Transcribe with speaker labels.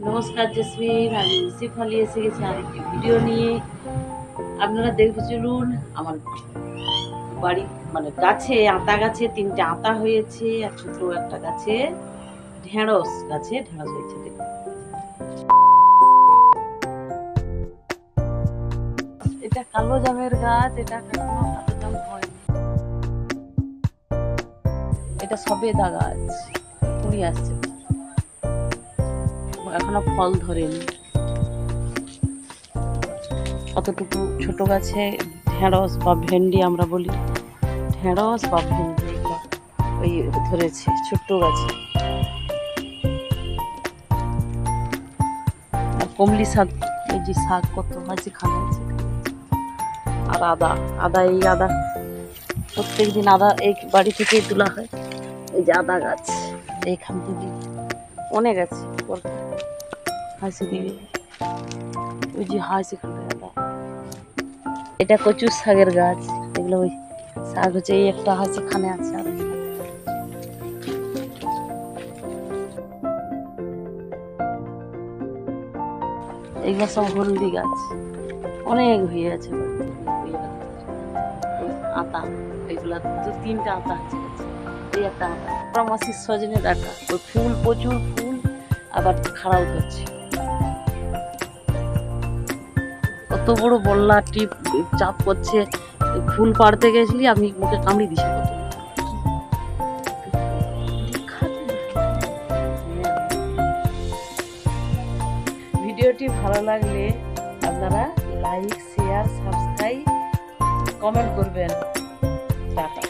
Speaker 1: নমস্কার জেসমিন, আমি মিসি ফলি এসে গেছি আরেকটি ভিডিও নিয়ে। আপনারা দেখে চলুন আমার বাড়ি মানে গাছে, আতা গাছে 3টে আতা হয়েছে, আর ছোট একটা গাছে ঢেঁড়স হয়েছে। দেখুন, এটা কালো জামের গাছ, এটা এখনো কালো জাম হয়নি। এটা সবেদা গাছ, কুড়ি আসছে, এখনো ফল ধরেনি। কতটুকু ছোট গাছে ঢেঁড়স বা ভেন্ডি, আমরা বলি ঢেঁড়স বা ভেন্ডি, ওই ধরেছে ছোট্ট গাছে। আর কমলি শাক, এই যে শাক কত আছে খানে আছে। আর আদা এই আদা প্রত্যেকদিন আদা এই বাড়ি থেকেই তোলা হয়। এই যে আদা গাছ এইখান থেকে অনেক আছে, হাসি দিকে ওই যে হাসি খানে আদা। এটা কচুর শাকের গাছ, এগুলো ওই শাক হচ্ছে। এই একটা হাসি খানে আছে, আর এইগুলো সব হলদি গাছ, অনেক হয়ে আছে। আতা এগুলা 2-3টা আতা আছে, এই একটা আতা। মাসির সজনে ডাটা, ওই ফুল, প্রচুর ফুল, আবার খাড়াও ধরছে। কত বড় বল্লা টিপ চাপ করছে। ফুল পাড়তে গেছিলি, আমি মুখে কামড়ি দিছি। ভিডিওটি ভালো লাগলে আপনারা লাইক, শেয়ার, সাবস্ক্রাইব, কমেন্ট করবেন। টাটা।